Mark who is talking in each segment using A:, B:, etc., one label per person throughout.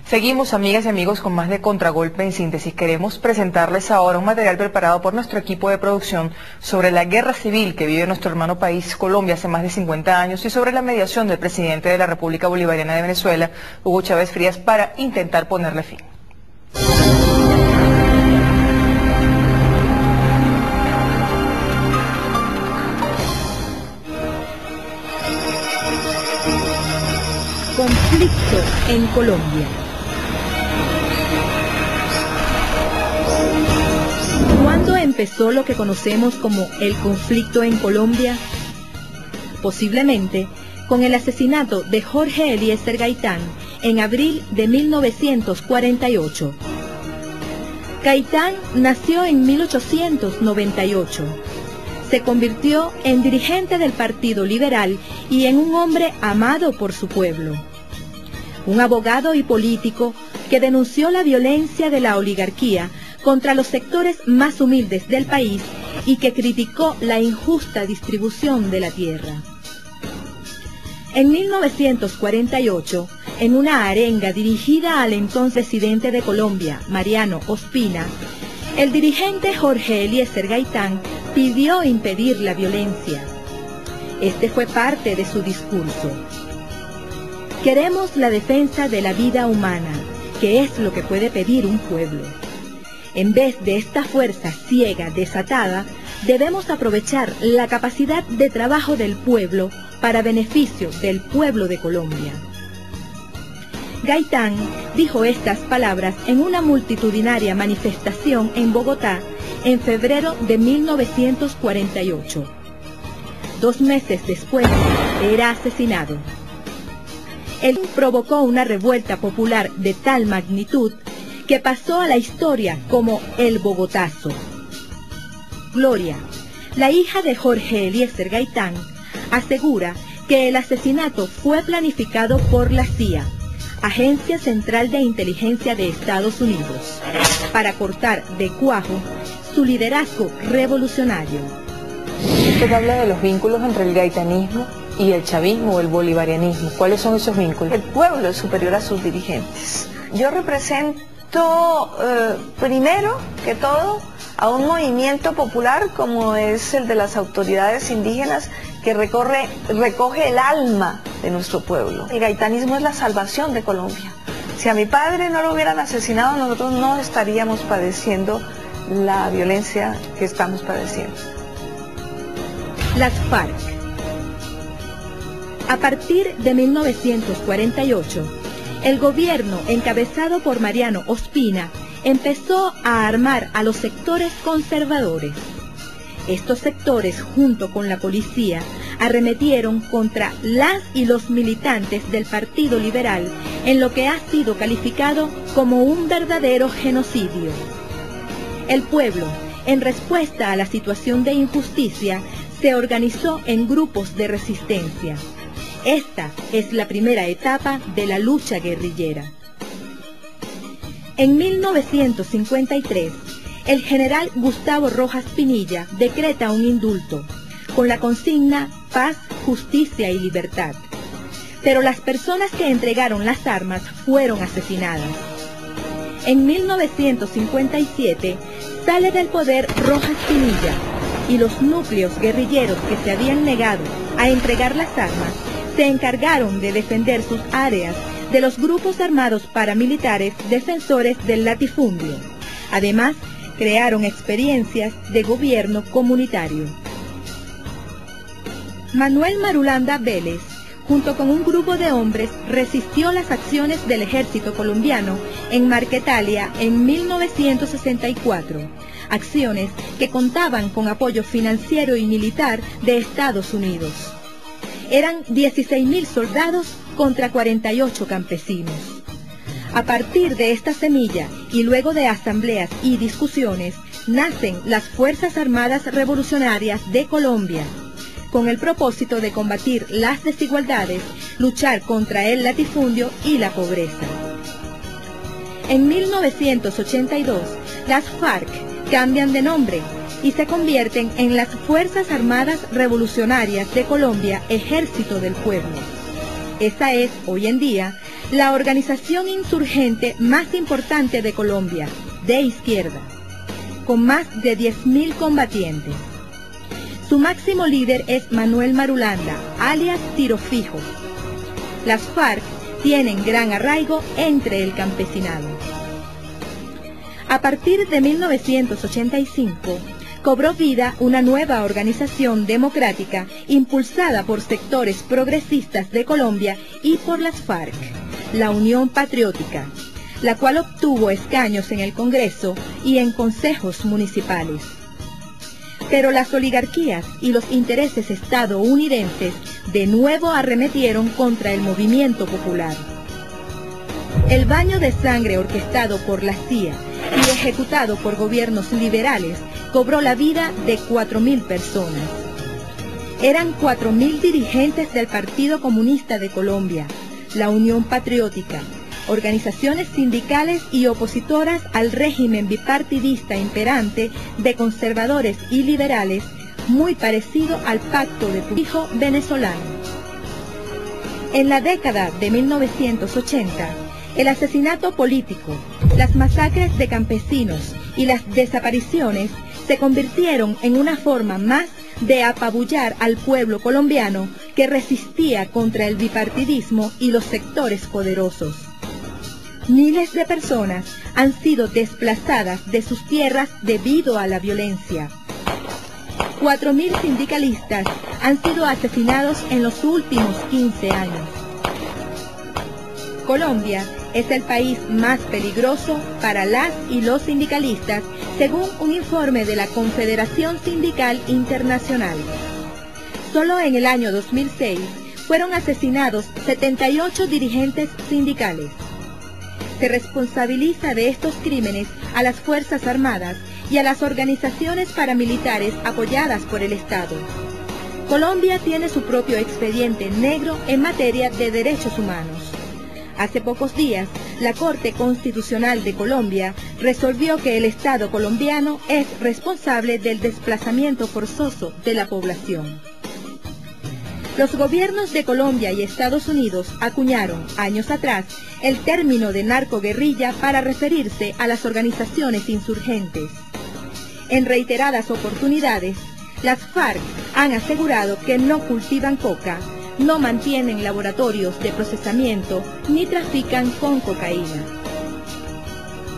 A: Seguimos, amigas y amigos, con más de Contragolpe en Síntesis. Queremos presentarles ahora un material preparado por nuestro equipo de producción sobre la guerra civil que vive nuestro hermano país Colombia hace más de 50 años y sobre la mediación del presidente de la República Bolivariana de Venezuela, Hugo Chávez Frías, para intentar ponerle fin.
B: Conflicto en Colombia. ¿Cuándo empezó lo que conocemos como el conflicto en Colombia? Posiblemente con el asesinato de Jorge Eliezer Gaitán en abril de 1948. Gaitán nació en 1898. Se convirtió en dirigente del Partido Liberal y en un hombre amado por su pueblo. Un abogado y político que denunció la violencia de la oligarquía contra los sectores más humildes del país y que criticó la injusta distribución de la tierra. En 1948, en una arenga dirigida al entonces presidente de Colombia, Mariano Ospina, el dirigente Jorge Eliezer Gaitán pidió impedir la violencia. Este fue parte de su discurso. Queremos la defensa de la vida humana, que es lo que puede pedir un pueblo. En vez de esta fuerza ciega desatada, debemos aprovechar la capacidad de trabajo del pueblo para beneficio del pueblo de Colombia. Gaitán dijo estas palabras en una multitudinaria manifestación en Bogotá en febrero de 1948. 2 meses después, era asesinado. Él provocó una revuelta popular de tal magnitud que pasó a la historia como el Bogotazo. Gloria, la hija de Jorge Eliezer Gaitán, asegura que el asesinato fue planificado por la CIA, Agencia Central de Inteligencia de Estados Unidos, para cortar de cuajo su liderazgo revolucionario.
A: Usted habla de los vínculos entre el gaitanismo y el chavismo o el bolivarianismo. ¿Cuáles son esos vínculos?
C: El pueblo es superior a sus dirigentes. Yo represento, primero que todo, a un movimiento popular como es el de las autoridades indígenas que recoge el alma de nuestro pueblo. El gaitanismo es la salvación de Colombia. Si a mi padre no lo hubieran asesinado, nosotros no estaríamos padeciendo la violencia que estamos padeciendo.
B: Las FARC. A partir de 1948, el gobierno encabezado por Mariano Ospina empezó a armar a los sectores conservadores. Estos sectores, junto con la policía, arremetieron contra las y los militantes del Partido Liberal en lo que ha sido calificado como un verdadero genocidio. El pueblo, en respuesta a la situación de injusticia, se organizó en grupos de resistencia. Esta es la primera etapa de la lucha guerrillera. En 1953, el general Gustavo Rojas Pinilla decreta un indulto, con la consigna paz, justicia y libertad. Pero las personas que entregaron las armas fueron asesinadas. En 1957, sale del poder Rojas Pinilla, y los núcleos guerrilleros que se habían negado a entregar las armas se encargaron de defender sus áreas de los grupos armados paramilitares defensores del latifundio. Además, crearon experiencias de gobierno comunitario. Manuel Marulanda Vélez, junto con un grupo de hombres, resistió las acciones del ejército colombiano en Marquetalia en 1964, acciones que contaban con apoyo financiero y militar de Estados Unidos. Eran 16.000 soldados contra 48 campesinos. A partir de esta semilla y luego de asambleas y discusiones, nacen las Fuerzas Armadas Revolucionarias de Colombia, con el propósito de combatir las desigualdades, luchar contra el latifundio y la pobreza. En 1982, las FARC cambian de nombre y se convierten en las Fuerzas Armadas Revolucionarias de Colombia, Ejército del Pueblo. Esa es, hoy en día, la organización insurgente más importante de Colombia, de izquierda, con más de 10.000 combatientes. Su máximo líder es Manuel Marulanda, alias Tiro Fijo. Las FARC tienen gran arraigo entre el campesinado. A partir de 1985, cobró vida una nueva organización democrática impulsada por sectores progresistas de Colombia y por las FARC, la Unión Patriótica, la cual obtuvo escaños en el Congreso y en consejos municipales. Pero las oligarquías y los intereses estadounidenses de nuevo arremetieron contra el movimiento popular. El baño de sangre orquestado por la CIA y ejecutado por gobiernos liberales cobró la vida de 4.000 personas. Eran 4.000 dirigentes del Partido Comunista de Colombia, la Unión Patriótica, organizaciones sindicales y opositoras al régimen bipartidista imperante de conservadores y liberales, muy parecido al Pacto de Trujillo venezolano. En la década de 1980, el asesinato político, las masacres de campesinos y las desapariciones se convirtieron en una forma más de apabullar al pueblo colombiano que resistía contra el bipartidismo y los sectores poderosos. Miles de personas han sido desplazadas de sus tierras debido a la violencia. 4.000 sindicalistas han sido asesinados en los últimos 15 años. Colombia es el país más peligroso para las y los sindicalistas, según un informe de la Confederación Sindical Internacional. Solo en el año 2006 fueron asesinados 78 dirigentes sindicales. Se responsabiliza de estos crímenes a las Fuerzas Armadas y a las organizaciones paramilitares apoyadas por el Estado. Colombia tiene su propio expediente negro en materia de derechos humanos. Hace pocos días, la Corte Constitucional de Colombia resolvió que el Estado colombiano es responsable del desplazamiento forzoso de la población. Los gobiernos de Colombia y Estados Unidos acuñaron, años atrás, el término de narcoguerrilla para referirse a las organizaciones insurgentes. En reiteradas oportunidades, las FARC han asegurado que no cultivan coca, no mantienen laboratorios de procesamiento ni trafican con cocaína.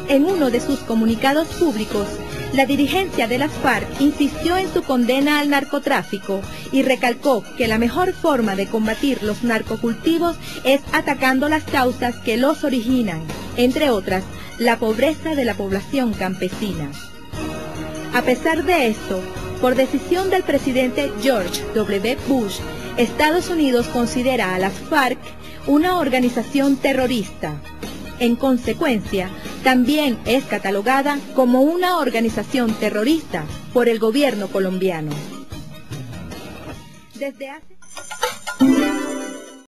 B: En uno de sus comunicados públicos, la dirigencia de las FARC insistió en su condena al narcotráfico y recalcó que la mejor forma de combatir los narcocultivos es atacando las causas que los originan, entre otras, la pobreza de la población campesina. A pesar de esto, por decisión del presidente George W. Bush, Estados Unidos considera a las FARC una organización terrorista. En consecuencia, también es catalogada como una organización terrorista por el gobierno colombiano. Desde hace